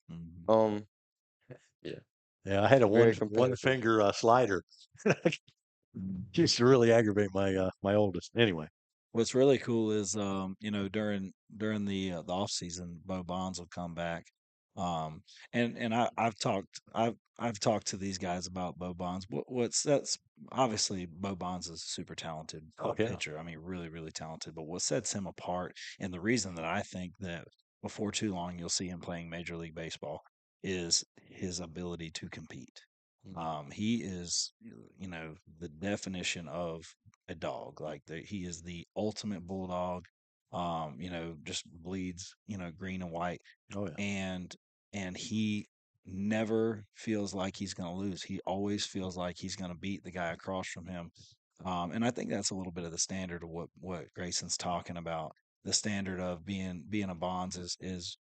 Yeah. Yeah, I had a Very one competitive. finger slider. Used to really aggravate my my oldest. Anyway, What's really cool is, during the off season, Bo Bonds will come back, and I've talked to these guys about Bo Bonds. That's obviously Bo Bonds is a super talented Okay. pitcher. I mean, really, really talented. But what sets him apart, and the reason that I think that before too long you'll see him playing Major League Baseball, is his ability to compete. He is, the definition of a dog. Like he is the ultimate bulldog. Just bleeds, green and white, oh yeah, and he never feels like he's going to lose. He always feels like he's going to beat the guy across from him. And I think that's a little bit of the standard of what Grayson's talking about. The standard of being a Bonds is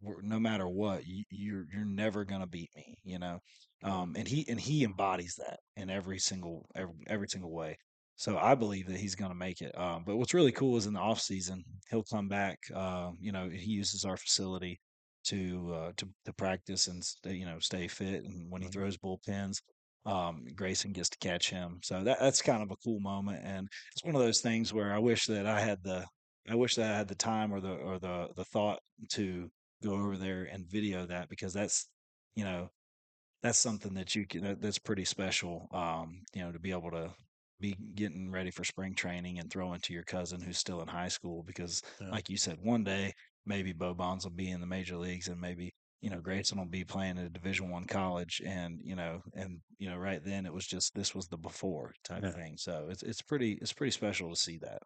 no matter what, you're never gonna beat me, and he embodies that in every single way. So I believe that he's gonna make it. But what's really cool is in the off season, he'll come back. He uses our facility to practice and stay fit. And when he throws bullpens, Grayson gets to catch him. So that's kind of a cool moment. And it's one of those things where I wish that I had the time or the thought to go over there and video that, because you know that's something that that's pretty special, to be able to be getting ready for spring training and throwing to your cousin who's still in high school, because Yeah. like you said, one day maybe Bo Bonds will be in the major leagues, and maybe Grayson will be playing at a Division I college, and right then it was just, this was the before type Yeah. thing. So it's pretty special to see that.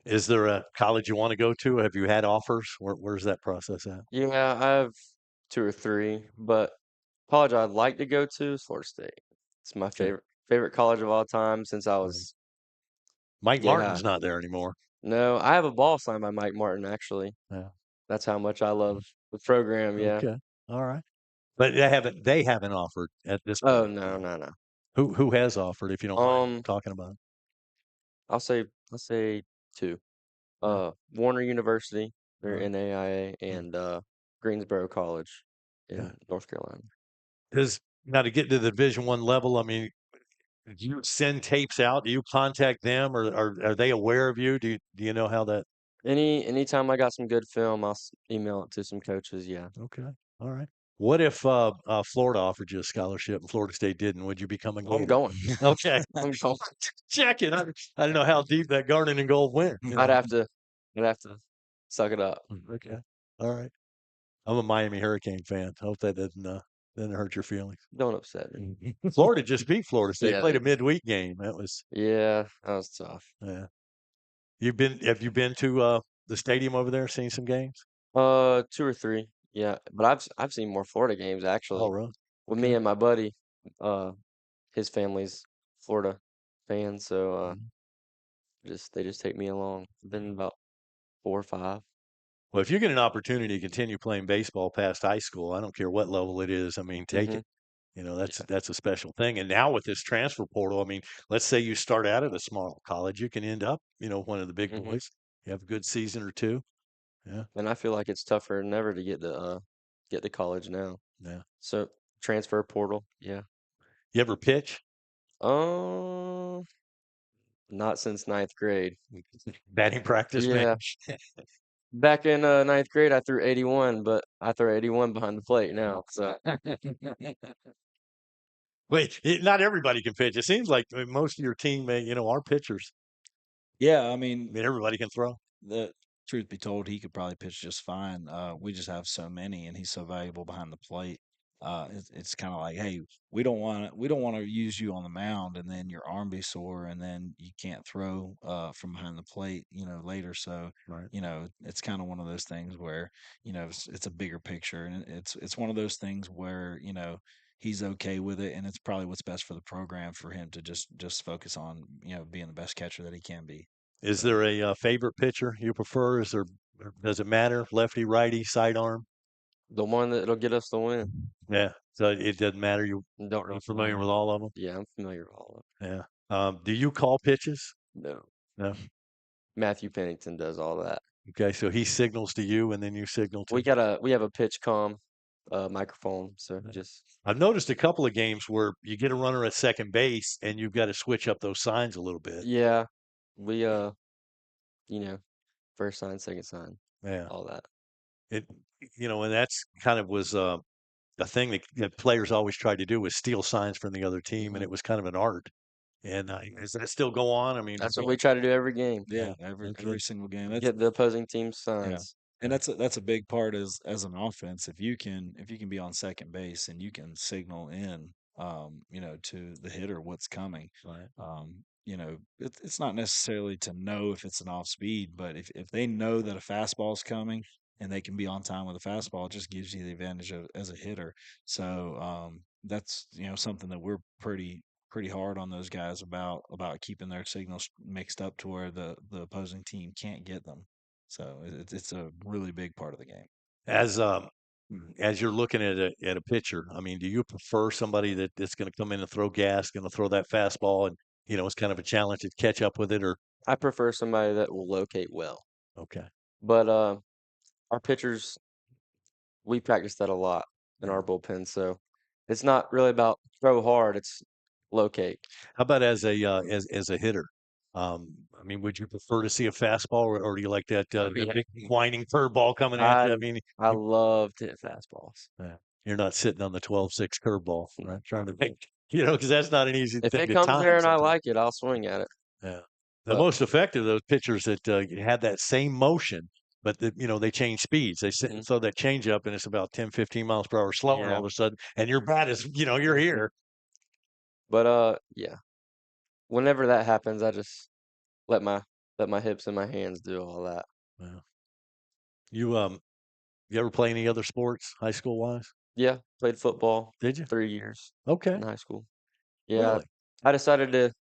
Is there a college you want to go to? Have you had offers? Where's that process at? Yeah, I have 2 or 3, but college I'd like to go to is Florida State. It's my Okay. favorite college of all time since I Right. was Mike yeah. Martin's not there anymore. No, I have a ball signed by Mike Martin, actually. Yeah. That's how much I love the program, yeah. Okay. All right. But they haven't offered at this Oh, point. no, no, no. Who has offered, if you don't mind talking about it? I'll say 2. Yeah. Warner University, they're Right. NAIA, and Greensboro College Yeah. in North Carolina. Now to get to the Division I level, I mean, do you send tapes out? Do you contact them, or are they aware of you? Do you know how that? Anytime I got some good film, I'll email it to some coaches, yeah. Okay. All right. What if Florida offered you a scholarship and Florida State didn't? Would you become a I'm Gator? going. Okay. I'm going. Check it. I don't know how deep that garden and gold went. I'd have to suck it up. Okay. All right. I'm a Miami Hurricane fan. I hope that doesn't hurt your feelings. Don't upset me. Florida just beat Florida State. Yeah, Played they a midweek game. That was Yeah, that was tough. yeah. Have you been to the stadium over there, seen some games? 2 or 3, yeah, but I've seen more Florida games, Oh, actually, really? with Okay. me and my buddy. His family's Florida fans, so Mhm. they just take me along. Been about 4 or 5. Well, if you get an opportunity to continue playing baseball past high school, I don't care what level it is. I mean, take Mhm. it. That's Yeah. that's a special thing. And now with this transfer portal, I mean, let's say you start out at a small college, you can end up, one of the big Mhm. boys. You have a good season or two. Yeah, And I feel like it's tougher than ever to get to college now. yeah. So transfer portal, yeah. You ever pitch? Um, Not since ninth grade. Batting practice, man. Yeah. Back in ninth grade, I threw 81, but I throw 81 behind the plate now. So Wait, not everybody can pitch. It seems like most of your team, are pitchers. Yeah, I I mean, mean, everybody can throw. the truth be told, he could probably pitch just fine. We just have so many, and he's so valuable behind the plate. It's kind of like, hey, we don't want to use you on the mound, and then your arm be sore, and then you can't throw from behind the plate, later. So, Right. it's kind of one of those things where it's a bigger picture, and it's one of those things where he's okay with it, and it's probably what's best for the program for him to just focus on being the best catcher that he can be. Is So. there a favorite pitcher you prefer? Or does it matter? Lefty, righty, sidearm? the one that'll get us the win. Yeah. So it doesn't matter. Don't really You're familiar with all of them? Yeah, I'm familiar with all of Yeah. Do you call pitches? them. No. No. Matthew Pennington does all that. Okay. So he signals to you, and then you signal to. We have a pitch comm microphone, so just I've noticed a couple of games where you get a runner at second base, and you've got to switch up those signs a little bit. yeah, we first sign, second sign, Yeah. all that. It, and that's kind of was a thing that players always tried to do, was steal signs from the other team, and Mhm. it was kind of an art. And does that still go on? I mean, That's what we try to do every game. Yeah, yeah. every Okay. every single game. That's Get the opposing team's yeah, signs. and that's a big part as an offense. If you can be on second base and you can signal in, to the hitter what's coming. Right. It's not necessarily to know if it's an off speed, but if they know that a fastball is coming and they can be on time with a fastball, it just gives you the advantage as a hitter. So that's something that we're pretty hard on those guys about keeping their signals mixed up to where the opposing team can't get them. So it's a really big part of the game. As as you're looking at a pitcher, I mean, do you prefer somebody that's going to come in and throw gas, going to throw that fastball, and it's kind of a challenge to catch up with it? Or I prefer somebody that will locate well. okay, But our pitchers, we practice that a lot in our bullpen, so it's not really about throw hard, it's locate. how about as a hitter? I mean, would you prefer to see a fastball, or do you like that Yeah. big whining curveball coming at you? I mean, I love to hit fastballs. you're not sitting on the 12-6 curveball, right? Trying to make, because that's not an easy If thing it to comes time there and I sometimes. like it, I'll swing at it. Yeah. The But most effective, those pitchers that had that same motion, but they change speeds. They throw that change up, and it's about 10, 15 miles per hour slower all of a sudden, and your bat is, you're here. But yeah. Whenever that happens, I just let my hips and my hands do all that. Yeah. You ever play any other sports, high school wise? Yeah, played football Did you? 3 years Okay. in high school. Yeah, Really? I decided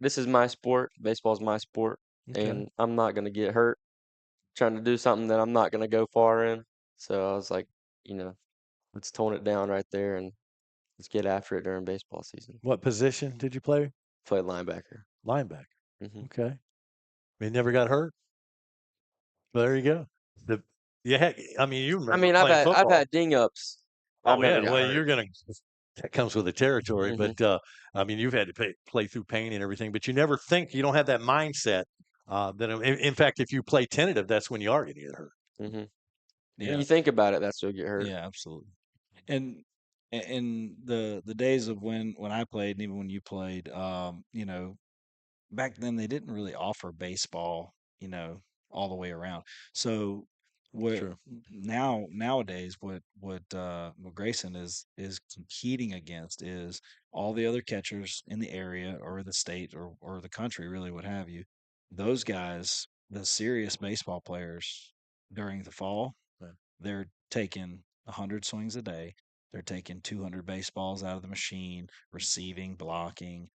this is my sport. Baseball's my sport, Okay. and I'm not gonna get hurt trying to do something that I'm not gonna go far in. So I was like, let's tone it down right there and let's get after it during baseball season. What position did you play? Played linebacker. Linebacker. hmm Okay. You never got hurt? Well, there you go. I mean, you remember I mean, I've playing had football. ding ups. Oh I've never yeah, got well, hurt. that comes with the territory. hmm But I mean, you've had to play through pain and everything, but you never think, you don't have that mindset. That in fact, if you play tentative, that's when you are going to get hurt. hmm Yeah. You think about it, that's when you get hurt. Yeah, absolutely. And in the days of when I played, and even when you played, back then they didn't really offer baseball, all the way around. So what True. nowadays what Grayson is competing against is all the other catchers in the area or the state or the country, really, what have you. Those guys, the serious baseball players, during the fall, Right. they're taking 100 swings a day. They're taking 200 baseballs out of the machine, receiving, blocking,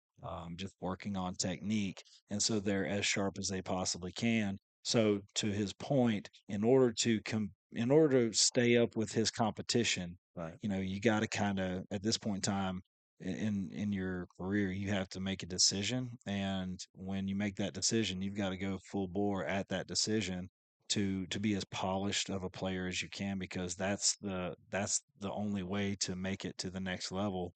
just working on technique. And so they're as sharp as they possibly can. So to his point, in order to stay up with his competition, Right. you got to kind of, at this point in time in your career, you have to make a decision. And when you make that decision, you've got to go full bore at that decision to be as polished of a player as you can, because that's the only way to make it to the next level,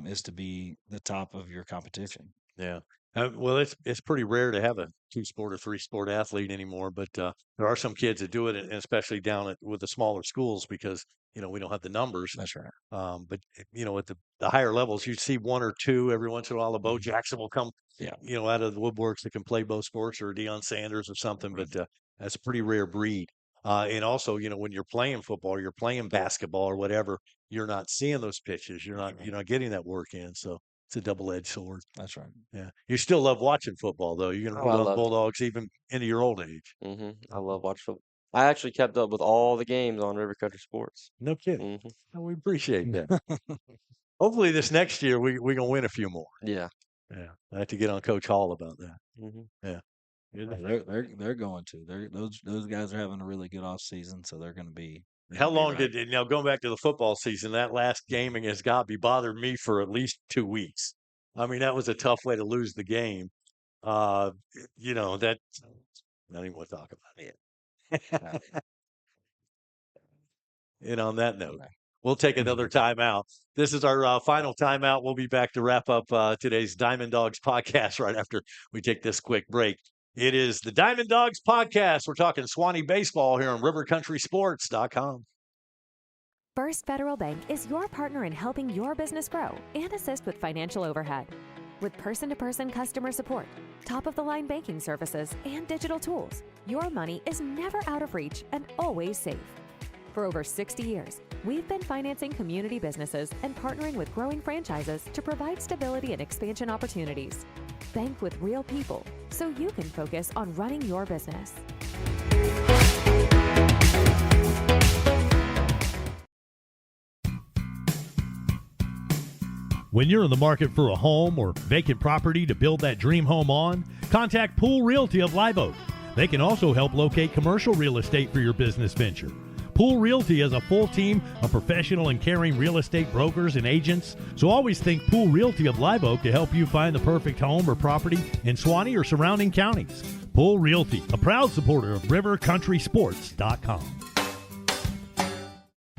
is to be the top of your competition. Yeah. Well, it's pretty rare to have a 2-sport or 3-sport athlete anymore, but there are some kids that do it, and especially down with the smaller schools, because we don't have the numbers. That's right. But at the higher levels, you see 1 or 2 every once in a while. A Bo Jackson will come, Yeah. out of the woodworks that can play both sports, or Deion Sanders or something. Right. But that's a pretty rare breed. And also, when you're playing football, or you're playing basketball or whatever, you're not seeing those pitches. You're not getting that work in. So it's a double-edged sword. That's right. Yeah. You still love watching football, though. You're going to I root on the love it. Bulldogs even into your old age. I love watching football. I actually kept up with all the games on River Country Sports. No kidding. hmm Oh, we appreciate that. Hopefully this next year we're going to win a few more. Yeah. Yeah. I have to get on Coach Hall about that. hmm Yeah. They're going to. Those guys are having a really good off season, so they're going to be. How long now going back to the football season, that last game against Gobby bothered me for at least 2 weeks. I mean, that was a tough way to lose the game. That I don't even want to talk about it. And on that note, we'll take another timeout. This is our final timeout. We'll be back to wrap up today's Diamond Dogs podcast right after we take this quick break. It is the Diamond Dogs podcast. We're talking Suwannee Baseball here on RiverCountrySports.com. First Federal Bank is your partner in helping your business grow and assist with financial overhead. With person-to-person customer support, top-of-the-line banking services, and digital tools, your money is never out of reach and always safe. For over 60 years, we've been financing community businesses and partnering with growing franchises to provide stability and expansion opportunities. Bank with real people so you can focus on running your business. When you're in the market for a home or vacant property to build that dream home on, contact Pool Realty of Live Oak. They can also help locate commercial real estate for your business venture. Pool Realty has a full team of professional and caring real estate brokers and agents, so always think Pool Realty of Live Oak to help you find the perfect home or property in Suwannee or surrounding counties. Pool Realty, a proud supporter of RiverCountrySports.com.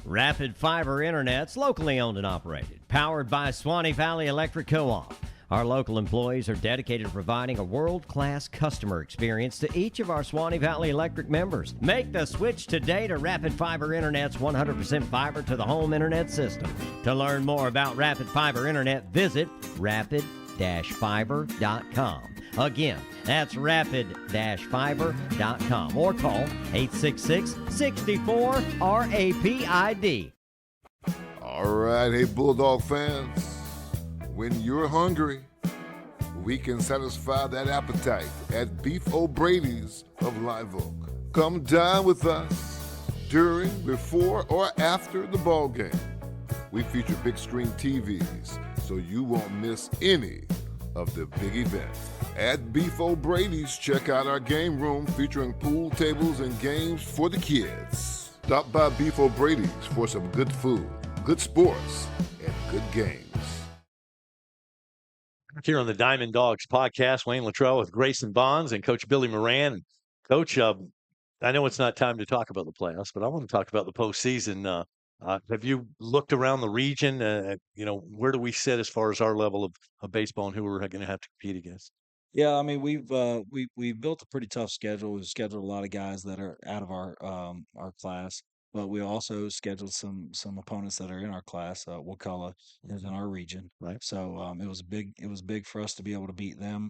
Rapid Fiber Internet's locally owned and operated, powered by Suwannee Valley Electric Co-op. Our local employees are dedicated to providing a world-class customer experience to each of our Suwannee Valley Electric members. Make the switch today to Rapid Fiber Internet's 100% fiber to the home internet system. To learn more about Rapid Fiber Internet, visit rapid-fiber.com. Again, that's rapid-fiber.com or call 866-64-RAPID. All right, hey Bulldog fans, when you're hungry, we can satisfy that appetite at Beef O'Brady's of Live Oak. Come dine with us during, before, or after the ball game. We feature big screen TVs, so you won't miss any of the big events. At Beef O'Brady's, check out our game room featuring pool tables and games for the kids. Stop by Beef O'Brady's for some good food, good sports, and good games. Here on the Diamond Dogs podcast, Wayne Littrell with Grayson Bonds and Coach Billy Moran. Coach, I know it's not time to talk about the playoffs, but I want to talk about the postseason. Have you looked around the region? Where do we sit as far as our level of baseball and who we're going to have to compete against? Yeah, I mean we've built a pretty tough schedule. We've scheduled a lot of guys that are out of our class, but we also scheduled some opponents that are in our class. Wakulla is in our region, Right. so it was big for us to be able to beat them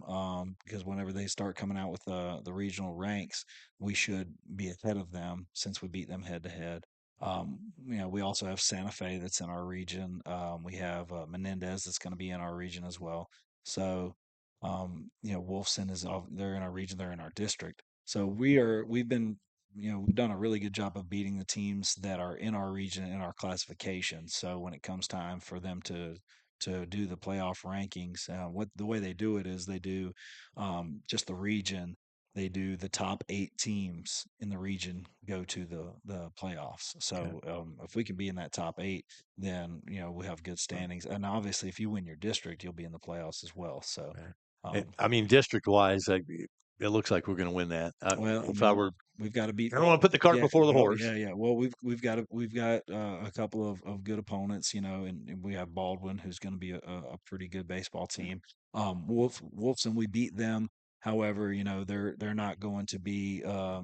because whenever they start coming out with the regional ranks, we should be ahead of them since we beat them head to head. We also have Santa Fe that's in our region. We have Menendez that's going to be in our region as well. So Wolfson they're in our region, they're in our district. So we've done a really good job of beating the teams that are in our region in our classification. So when it comes time for them to do the playoff rankings, the way they do it is they do just the region. They do the top 8 teams in the region go to the playoffs. So if we can be in that top 8, then we have good standings. And obviously, if you win your district, you'll be in the playoffs as well. So. District-wise, it looks like we're going to win that. We've got to beat. I don't want to put the cart before the horse. Yeah. Well, we've got a couple of good opponents, and we have Baldwin, who's going to be a pretty good baseball team. Wolfson, we beat them. However, they're not going to be, they're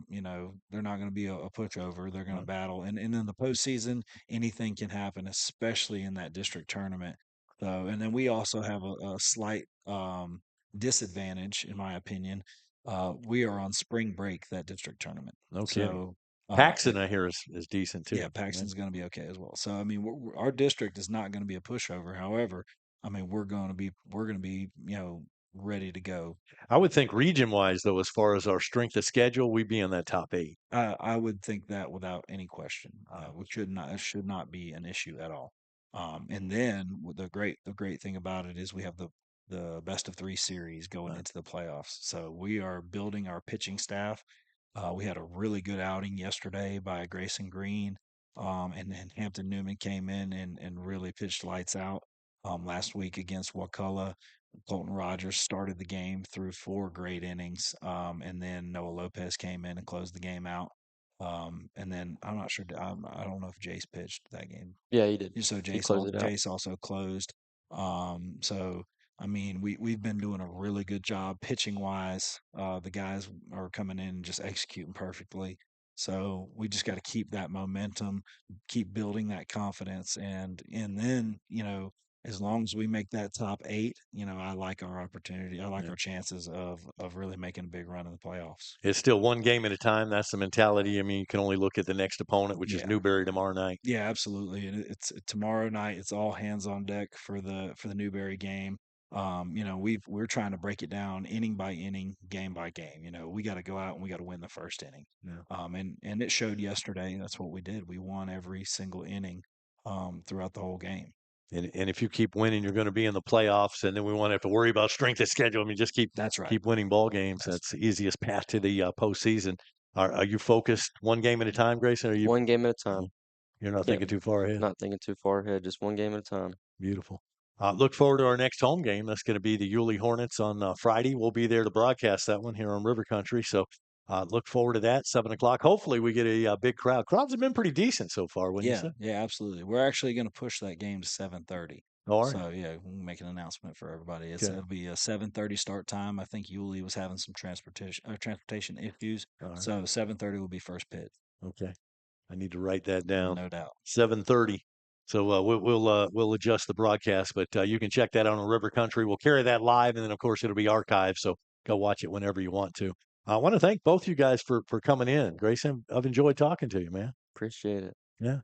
not going to be a pushover. They're going to battle, and in the postseason, anything can happen, especially in that district tournament. So, and then we also have a slight disadvantage, in my opinion. We are on spring break that district tournament. Okay. So Paxton, I hear, is decent too. Yeah, Paxton's going to be okay as well. So I mean, our district is not going to be a pushover. However, I mean, we're going to be ready to go. I would think region-wise, though, as far as our strength of schedule, we'd be in that top 8. I would think that without any question. It should not be an issue at all. And then the great thing about it is we have the best of 3 series going into the playoffs. So we are building our pitching staff. We had a really good outing yesterday by Grayson Green, and then Hampton Newman came in and really pitched lights out. Last week against Wakulla, Colton Rogers started the game through 4 great innings, and then Noah Lopez came in and closed the game out. And then I'm not sure. I don't know if Jace pitched that game. Yeah, he did. So Jace also closed. So I mean, we've been doing a really good job pitching wise. The guys are coming in and just executing perfectly. So we just got to keep that momentum, keep building that confidence, and then as long as we make that top 8, I like our opportunity. I like our chances of really making a big run in the playoffs. It's still one game at a time. That's the mentality. I mean, you can only look at the next opponent, which is Newberry tomorrow night. Yeah, absolutely. And it's tomorrow night. It's all hands on deck for the Newberry game. We're trying to break it down inning by inning, game by game. We got to go out and we got to win the first inning. And it showed yesterday. That's what we did. We won every single inning throughout the whole game. And if you keep winning, you're going to be in the playoffs, and then we won't have to worry about strength of schedule. I mean, just keep winning ball games. That's the easiest path to the postseason. Are you focused one game at a time, Grayson? Or are you One game at a time. you're not Yeah. thinking too far ahead? Not thinking too far ahead, just one game at a time. Beautiful. Look forward to our next home game. That's going to be the Yulee Hornets on Friday. We'll be there to broadcast that one here on River Country. So look forward to that, 7 o'clock. Hopefully we get a big crowd. Crowds have been pretty decent so far, wouldn't you say? Yeah, absolutely. We're actually going to push that game to 7:30. All right. So yeah, we'll make an announcement for everybody. Okay. It'll be a 7:30 start time. I think Yulee was having some transportation issues, All right. so 7:30 will be first pitch. Okay. I need to write that down. No doubt. 7:30. So we'll adjust the broadcast, but you can check that out on River Country. We'll carry that live, and then of course it'll be archived. So go watch it whenever you want to. I want to thank both you guys for coming in. Grayson, I've enjoyed talking to you, man. Appreciate it. Yeah,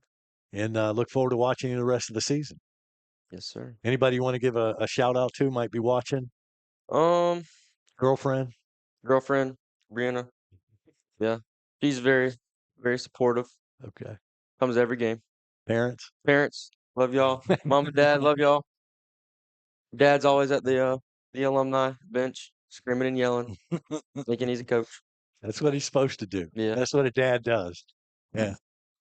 and look forward to watching you the rest of the season. Yes, sir. Anybody you want to give a shout out to might be watching? Girlfriend? Girlfriend, Brianna. Yeah. She's very, very supportive. Okay. Comes to every game. Parents? Parents, love y'all. Mom and dad, love y'all. Dad's always at the alumni bench, screaming and yelling, thinking he's a coach. That's what he's supposed to do. Yeah. That's what a dad does. Yeah.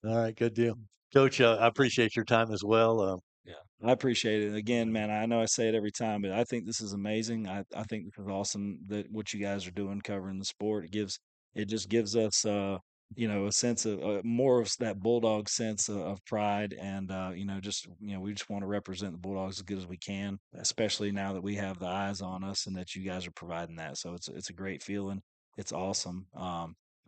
All right. Good deal. Coach, I appreciate your time as well. Yeah, I appreciate it. Again, man, I know I say it every time, but I think this is amazing. I think this is awesome that what you guys are doing covering the sport. It just gives us a sense of more of that Bulldog sense of pride, and we just want to represent the Bulldogs as good as we can, especially now that we have the eyes on us and that you guys are providing that. So it's a great feeling. It's awesome.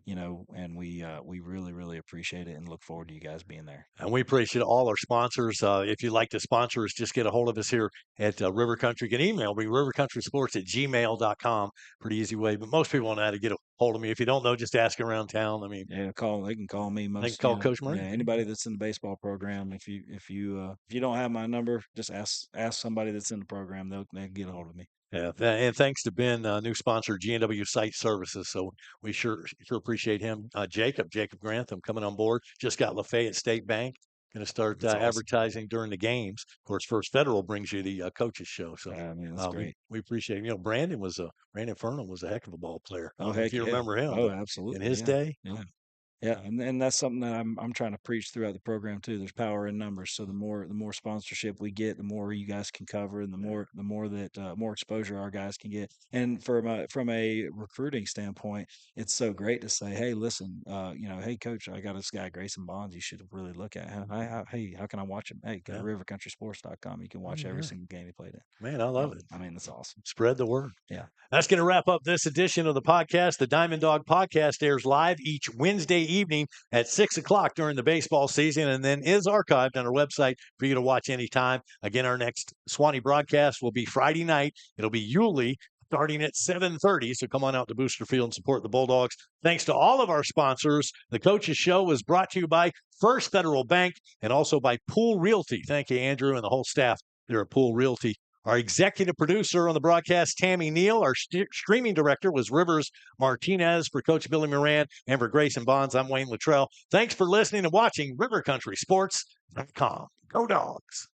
And we really, really appreciate it and look forward to you guys being there. And we appreciate all our sponsors. If you'd like to sponsor us, just get a hold of us here at River Country. You can email me, rivercountrysports@gmail.com. Pretty easy way. But most people know how to get a hold of me. If you don't know, just ask around town. I mean, yeah, they can call me. They can call Coach Moran. Yeah, anybody that's in the baseball program. If you don't have my number, just ask somebody that's in the program. They'll get a hold of me. Yeah, and thanks to Ben, new sponsor, G&W Site Services. So we sure appreciate him. Jacob Grantham coming on board. Just got Lafayette State Bank. Going to start That's awesome. advertising during the games. Of course, First Federal brings you the coaches show. So that's great. We appreciate it. Brandon Fernald was a heck of a ball player. Oh, if you remember him. Oh, absolutely. In his day. Yeah. Yeah, and that's something that I'm trying to preach throughout the program too. There's power in numbers. So the more sponsorship we get, the more you guys can cover, and the more exposure our guys can get. And from a recruiting standpoint, it's so great to say, hey, listen, hey coach, I got this guy Grayson Bonds. You should really look at him. Hey, how can I watch him? Hey, go to rivercountrysports.com. You can watch every single game he played in. Man, I love it. I mean, that's awesome. Spread the word. Yeah. That's going to wrap up this edition of the podcast. The Diamond Dog Podcast airs live each Wednesday evening at 6 o'clock during the baseball season, and then is archived on our website for you to watch anytime. Again, our next Suwannee broadcast will be Friday night. It'll be Yulee starting at 7:30, so come on out to Booster Field and support the Bulldogs. Thanks to all of our sponsors. The Coaches Show was brought to you by First Federal Bank and also by Pool Realty. Thank you, Andrew, and the whole staff there at Pool Realty. Our executive producer on the broadcast, Tammy Neal. Our streaming director was Rivers Martinez. For Coach Billy Moran and for Grayson Bonds, I'm Wayne Littrell. Thanks for listening and watching RiverCountrySports.com. Go Dogs.